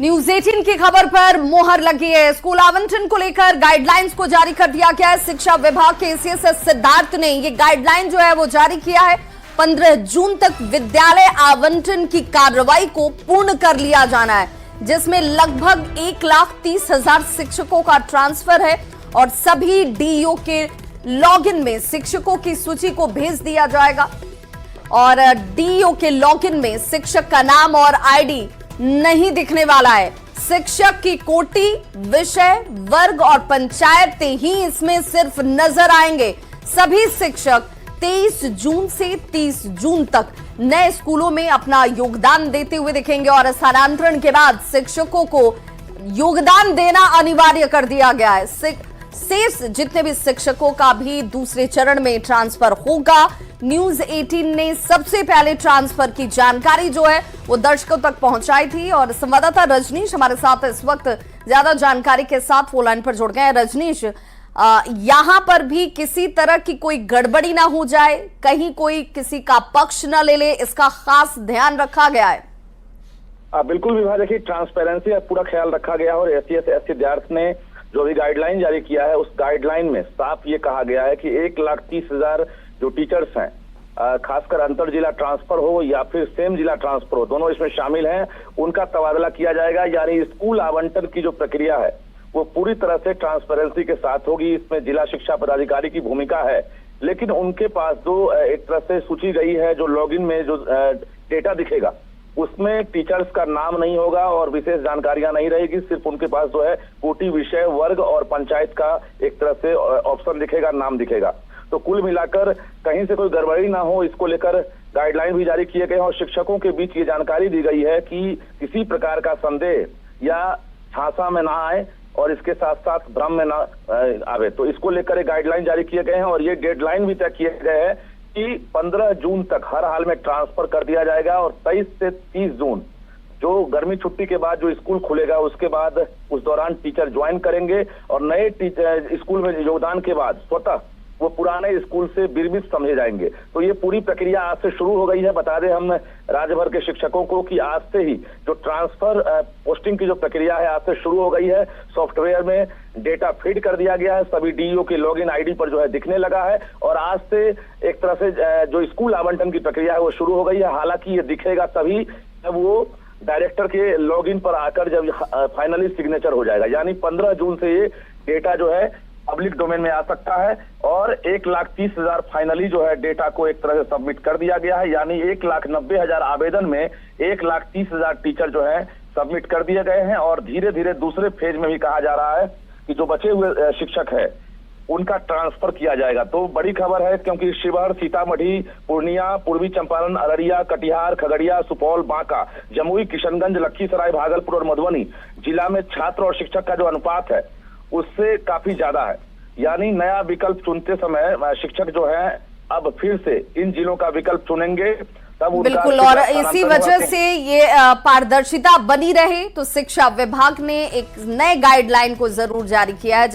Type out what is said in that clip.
News 18 की खबर पर मोहर लगी है। स्कूल आवंटन को लेकर गाइडलाइंस को जारी कर दिया गया है। शिक्षा विभाग के एसीएस सिद्धार्थ ने ये गाइडलाइन जो है वो जारी किया है। 15 जून तक विद्यालय आवंटन की कार्रवाई को पूर्ण कर लिया जाना है, जिसमें लगभग 1,30,000 शिक्षकों का ट्रांसफर है और सभी डीईओ के लॉगिन में शिक्षकों की सूची को भेज दिया जाएगा और डीईओ के लॉगिन में शिक्षक का नाम और आईडी नहीं दिखने वाला है। शिक्षक की कोटि, विषय, वर्ग और पंचायतें ही इसमें सिर्फ नजर आएंगे। सभी शिक्षक 23 जून से 30 जून तक नए स्कूलों में अपना योगदान देते हुए दिखेंगे और स्थानांतरण के बाद शिक्षकों को योगदान देना अनिवार्य कर दिया गया है। शेष जितने भी शिक्षकों का भी दूसरे चरण में ट्रांसफर होगा। न्यूज 18 ने सबसे पहले ट्रांसफर की जानकारी जो है वो दर्शकों तक पहुंचाई थी और संवाददाता रजनीश हमारे साथ इस वक्त ज्यादा जानकारी के साथ फोन लाइन पर जुड़ गए हैं। रजनीश, यहां पर भी किसी तरह की कोई गड़बड़ी ना हो जाए, कहीं कोई किसी का पक्ष न ले ले, इसका खास ध्यान रखा गया है। बिल्कुल विभाग, देखिए ट्रांसपेरेंसी का पूरा ख्याल रखा गया और एसीएस सिद्धार्थ ने जो भी गाइडलाइन जारी किया है उस गाइडलाइन में साफ ये कहा गया है कि 1,30,000 जो टीचर्स हैं, खासकर अंतर जिला ट्रांसफर हो या फिर सेम जिला ट्रांसफर हो, दोनों इसमें शामिल हैं, उनका तबादला किया जाएगा। यानी स्कूल आवंटन की जो प्रक्रिया है वो पूरी तरह से ट्रांसपेरेंसी के साथ होगी। इसमें जिला शिक्षा पदाधिकारी की भूमिका है, लेकिन उनके पास जो एक तरह से सूची गई है, जो लॉगिन में जो डेटा दिखेगा उसमें टीचर्स का नाम नहीं होगा और विशेष जानकारियां नहीं रहेगी। सिर्फ उनके पास जो है कोटि, विषय, वर्ग और पंचायत का एक तरह से ऑप्शन दिखेगा, नाम दिखेगा। तो कुल मिलाकर कहीं से कोई गड़बड़ी ना हो, इसको लेकर गाइडलाइन भी जारी किए गए हैं और शिक्षकों के बीच ये जानकारी दी गई है कि किसी प्रकार का संदेह या झांसा में ना आए और इसके साथ साथ भ्रम में ना आवे। तो इसको लेकर एक गाइडलाइन जारी किए गए हैं और ये डेडलाइन भी तय किए गए हैं कि 15 जून तक हर हाल में ट्रांसफर कर दिया जाएगा और 23 से 30 जून जो गर्मी छुट्टी के बाद जो स्कूल खुलेगा उसके बाद उस दौरान टीचर ज्वाइन करेंगे और नए टीचर स्कूल में योगदान के बाद स्वतः वो पुराने स्कूल से विरमित समझे जाएंगे। तो ये पूरी प्रक्रिया आज से शुरू हो गई है। बता दें हम राज्य भर के शिक्षकों को कि आज से ही जो ट्रांसफर पोस्टिंग की जो प्रक्रिया है आज से शुरू हो गई है। सॉफ्टवेयर में डेटा फीड कर दिया गया है, सभी डीईओ के लॉगिन आईडी पर जो है दिखने लगा है और आज से एक तरह से जो स्कूल आवंटन की प्रक्रिया है वो शुरू हो गई है। हालांकि ये दिखेगा तभी जब वो डायरेक्टर के लॉगिन पर आकर जब फाइनली सिग्नेचर हो जाएगा। यानी 15 जून से ये डेटा जो है पब्लिक डोमेन में आ सकता है और 1,30,000 फाइनली जो है डेटा को एक तरह से सबमिट कर दिया गया है। यानी 1,90,000 आवेदन में 1,30,000 टीचर जो है सबमिट कर दिए गए हैं और धीरे धीरे दूसरे फेज में भी कहा जा रहा है कि जो बचे हुए शिक्षक है उनका ट्रांसफर किया जाएगा। तो बड़ी खबर है क्योंकि शिवहर, सीतामढ़ी, पूर्णिया, पूर्वी चंपारण, अररिया, कटिहार, खगड़िया, सुपौल, बांका, जमुई, किशनगंज, लखीसराय, भागलपुर और मधुबनी जिला में छात्र और शिक्षक का जो अनुपात है उससे काफी ज्यादा है। यानी नया विकल्प चुनते समय शिक्षक जो है अब फिर से इन जिलों का विकल्प चुनेंगे तब बिल्कुल, और इसी वजह से ये पारदर्शिता बनी रहे तो शिक्षा विभाग ने एक नए गाइडलाइन को जरूर जारी किया है।